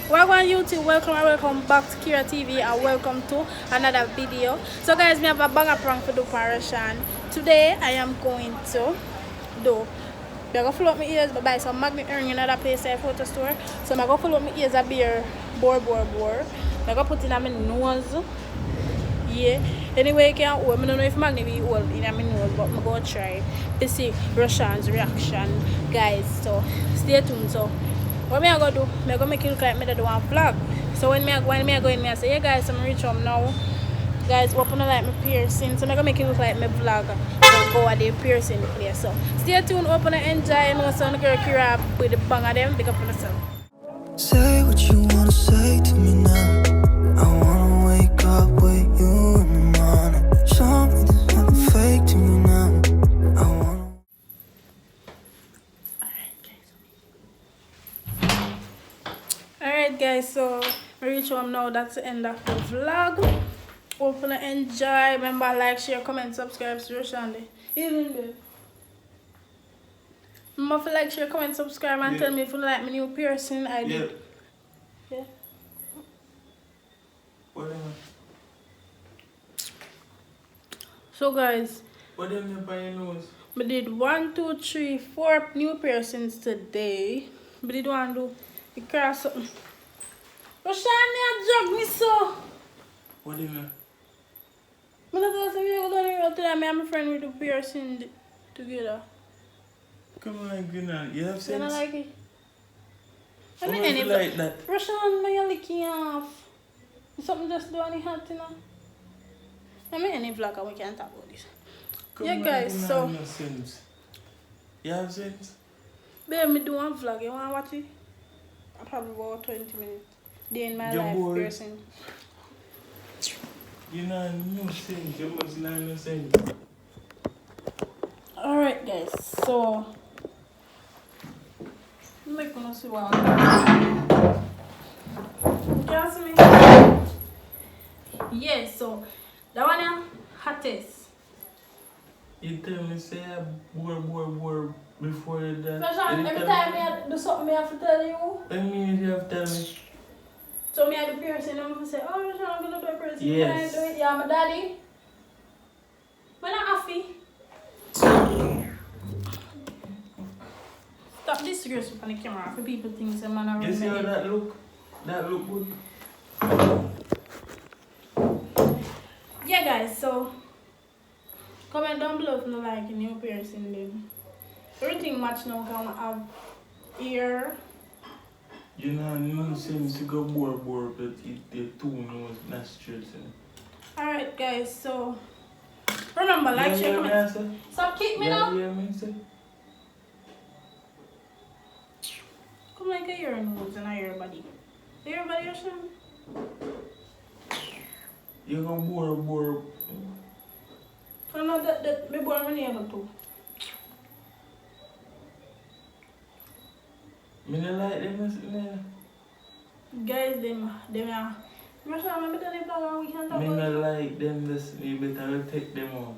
Welcome YouTube, welcome back to Kier TV and welcome to another video. So guys, we have a banger prank for the parashan. Today I am going to do I'm gonna fill up my ears but buy some magnet earring in another place at photo store. So I'm gonna fill up my ears a beer bore. I'm gonna put it in my nose. Yeah. Anyway, you can hold. I don't know if magnet will hold in my nose, but I'm gonna try to see Russian's reaction, guys. So stay tuned. So what me I gonna do? I'm gonna make it look like me do one vlog. So when me go in, I say, hey guys, I'm reach home now. Guys, open like my piercing. So I'm gonna make it look like my vlog. Go at the piercing place. So stay tuned, open and enjoy. And also I'm gonna carry up with the bang of them. Big up on yourself. Say what you wanna say to me now. I wanna wake up with you in the morning. Show me there's nothing fake to me now. I wanna. Alright guys, so I reach home now. That's the end of the vlog. Open and enjoy. Remember, like, share, comment, subscribe to Roshande. Even good. Remember, like, share, comment, subscribe, and tell me if you like my new piercing I did. Yeah. Whatever. So guys, What them you buy your nose? we did 1, 2, 3, 4 new piercings today. We did one do the cross something. Roshande, drug me so. What them you? I'm not going to go down today. Me and my friend we do piercing together. Come on, Gina. You have You sense? don't like it? I Someone mean, feel like that. Russian, my licking off. Something just do any hot, you know? I mean, any vlog, we can't talk about this. Come Yeah, on, guys, Gina, so- you have sense. You have sense? Babe, me do one vlog. You want to watch it? Probably about 20 minutes. Day in my You're life bored. piercing. You know, no sense. You must not no sense. Alright, guys, so. I'm not gonna see what I'm doing. You can see me? Yeah, so. That one, yeah, hottest. You tell me, say I bore before you done. Russian, every time I do something, I have to tell you. I mean, you have to tell me. So me I do piercing, I'm gonna say, oh Russian, I'm gonna do a piercing. Yes. Can I do it? Yeah, my daddy. But not happy. Stop disrespecting on the camera for people think some man are You see how really. that look? That look good? Yeah guys, so comment down below if you like a new piercing then. Everything match now can have ear. You know, no sense to go bore, but the two nose nostrils. Alright guys, so remember like, share, comment. Stop kick me now. Yeah, me say. Come like a your nose and a your body. Your body or something? You go bore. I know that me born my nail too. Me not like them. Guys, them are. Russian, I'm telling you, we can't talk Me about not it. like them. You better take them out.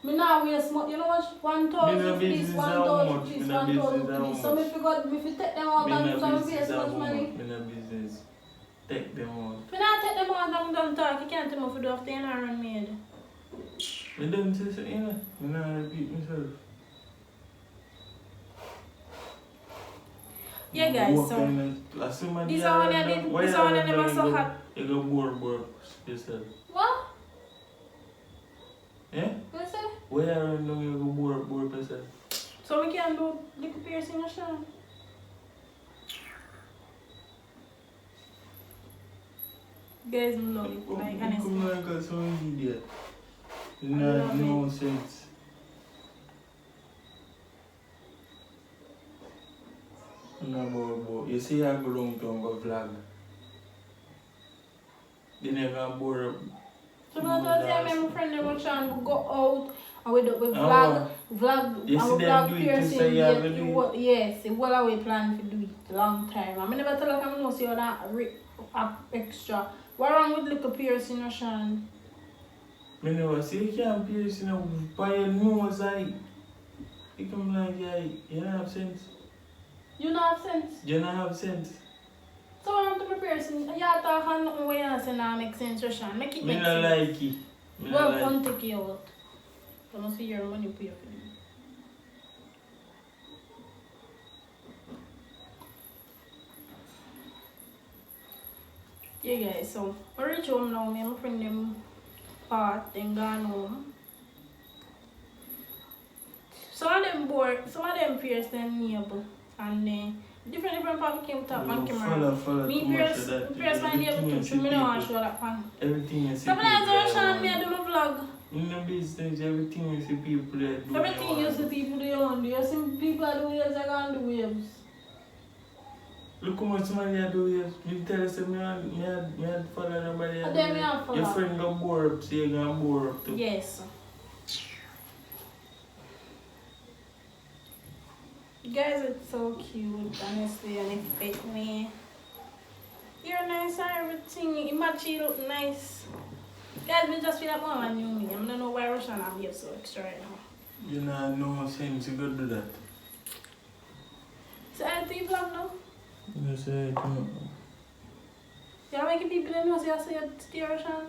Me now waste money. You know what? 1,000 Me no for this, business 1,000 how for much. this, Me no 1,000 business for how this. So much. if you take them out, Me then no some business pay so how much much. money. Me no business. Take them out. Me not take them out, I'm done talk. You can't tell me if you do have to run made. Me don't say something, you know. Me not repeat myself. Yeah guys, so this one I did, this one I never so hot. You go bore yourself. What? Yeah? What say? Where are you go bore yourself? So we can do little piercing or something. Guys, I love it. Like honestly. Come like a some idiot. I No, love no sense. No, you see, I go long to go vlog. They never bore. So that's why my friend and Roshan will go out and we do we Oh. vlog You and see we them vlog do it, piercing. you say you have to do it. Yes, it well we plan to do it long time. I never tell her I'm gonna see all that extra. What wrong with little piercing, Roshan? Me never see you can't pierce in a by your nose, you come like, you don't have sense. You not have sense. You don't have sense. So I have to be piercing. You talk on nothing where you say now make sense, Roshan. Make it Me make not sense. like it. Me Well, not fun like take you out. I must see your money pay for them. Yeah guys, so I reach home now, me and my friend them part then gone home. Some of them bored, some of them pierce them neighbor and different part came top on camera. Me pierce my neighbor too, so me don't want to show that pan. everything you see Couple people of there Roshan, me I want. do my vlog. In the business, everything you see people there do. Everything you see people do, you see people do waves, I can't do waves. Look how much money I do here. You tell us that me had follow nobody. And then me have follow. Your friend got bored up, so you got bored up too. Yes. You guys are so cute, honestly, and it fit me. You're nice and everything. You match you look nice. Guys, me just feel like mama knew me. I don't know why Russian I'm here so extra right now. You know, no sense you could do that. So I think vlog now. You say it, no. You're making people know so you say you stay Russian.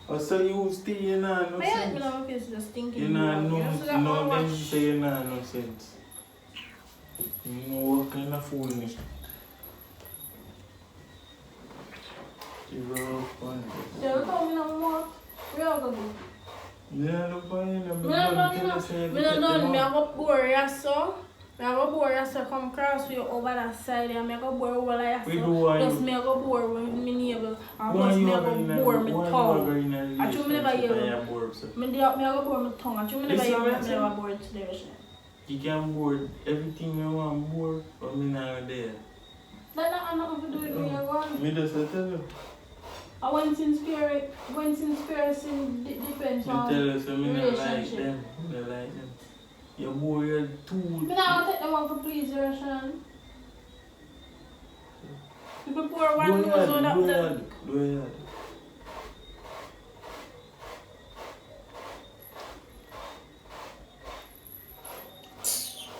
I say you stay, you know, no My head, sense. my face just stinking. You know, no, watch. then say you know, no sense. You know what kind of fool me. You go fun. Yeah, look how me no more. Where I go do? Yeah, look for you. Me no done. Me I go bore you so. Me I go bore you so come cross with you over that side. And me I go bore over like We do so. what Plus you- me I go bore with me neighbor. And Why plus me you I are go in a- bore me why you tongue. are in a I do me never relationship hear. and you're bored, sir? Me I go bore my tongue. I do me never Listen, hear. Me listen. never bore today. You can board everything you want board, but me not there. Like that, I'm not going to do it when you're gone. Me just tell you. I went in spirit depends Me on tell you, so me not like relationship. them. Me not like them. Your boy, you're too. Me now take them out for please, Russian. People pour one nose on up the... Do it.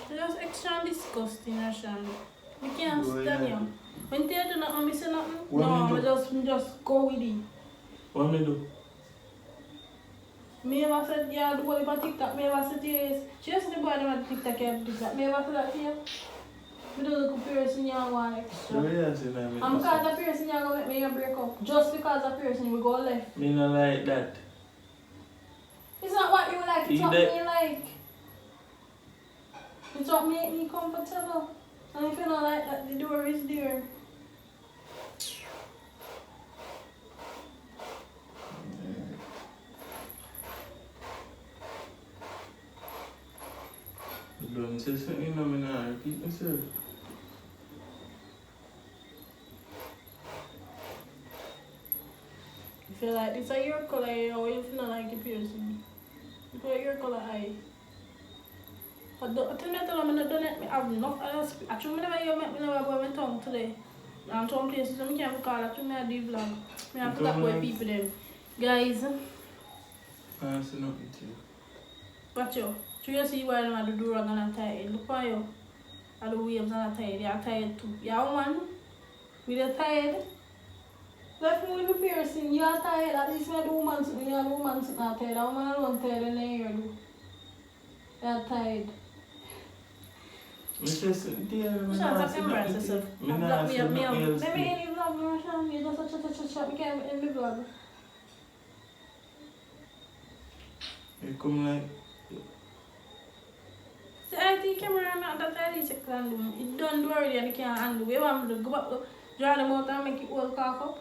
Just extra disgusting, Russian. We can't Do stand it. you. When they do nothing, I say nothing. What No, me do? me just go with it. What me do? Me ever said, yeah, do what about TikTok. Me ever said, yes. She just the boy that on TikTok, yeah, TikTok. Me ever said that to you. Me do look a person you want extra. Do it, say that me. And because of piercing, you're going to make me break up. Just because of piercing, we go left. Me not like that. It's not what you like, it's You what de- me like. It's what make me comfortable. And if you don't like that, the door is there. Don't say something, no, me not repeat myself. If you like this is your color, or if you don't like the piercing. If you your color eye. But I tell me I'm not done it. I have enough others. Actually, I never go my tongue today. And some places I can't call it. I do vlog. I have to talk about people them. Guys, I say nothing to you. watch you. So you see why I'm do wrong and I'm tired. Look for you. I do waves and I'm tired. You're tired too. You're woman. You're tired. Left me with the piercing. You're tired. At least I do woman something. You're the woman something not tired. A woman alone tired and then you do. You're tired. Me say something to you, me Shut not up, say embarrass nothing to you. yourself. Me I'm not black, say nothing else let to me you. in the vlog, Roshan. You just shut. We can't in the vlog. You come like, See, I think camera not that I need to handle. It done do already and you can't handle. We want me to go back, draw them out and make it all cock up.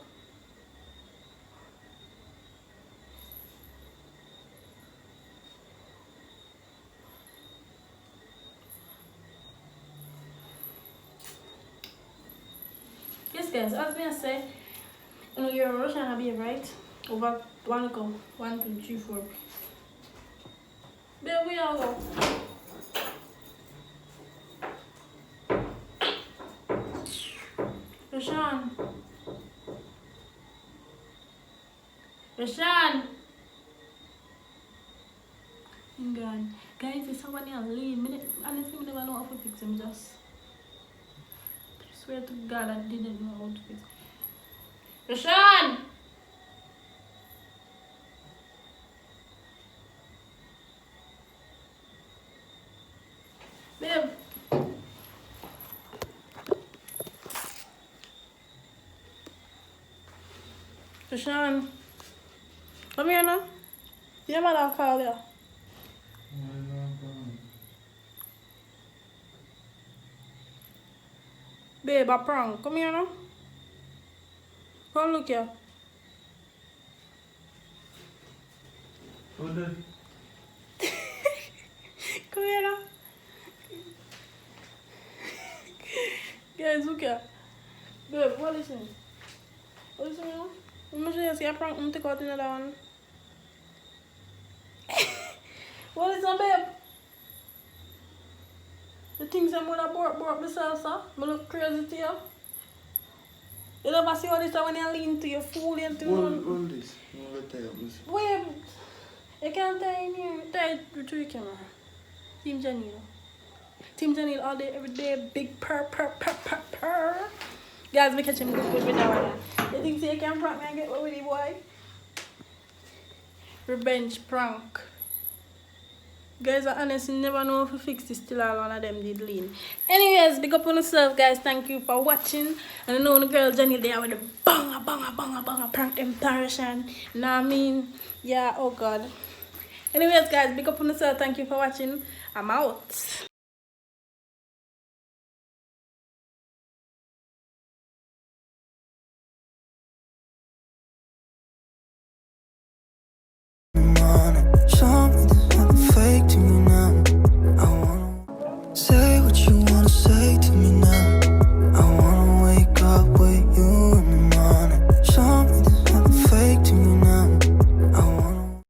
Yes guys, as me I say, you know you're Russian Habib, right? Over 1 go. 1, 2, 3, 4. There we are go. Rashan. Rashan. God. Guys, it's someone else lean. Honestly, I never know how to fix him. Just swear to God, I didn't know how to fix it. Rashan! Babe. Rashan. Come here now. Your mother call you. Babe, a prank. Come here now. Come look here. What the? Come here now. Guys, look here. Babe, what is it? What is it now? I'm going to show you see a prank. I'm going to take out another one. What is it, babe? The things I'm going to burp myself, sir. I look crazy to you. You never see all this when you lean to your fool into Hold this. I'm going to tell you. Wait, you can't tie in here. Tie it to your camera. Team Janil. Team Janil all day, every day. Big purr. Guys, we catch him good with that one. You think so you can prank me and get away with it, boy? Revenge prank. Guys, I honestly never know if we fix this till all one of them did lean. Anyways, big up on yourself, guys. Thank you for watching. And I know the girl Jenny there with the banger prank them Tarishan. You know what I mean? Yeah, oh God. Anyways, guys, big up on yourself. Thank you for watching. I'm out.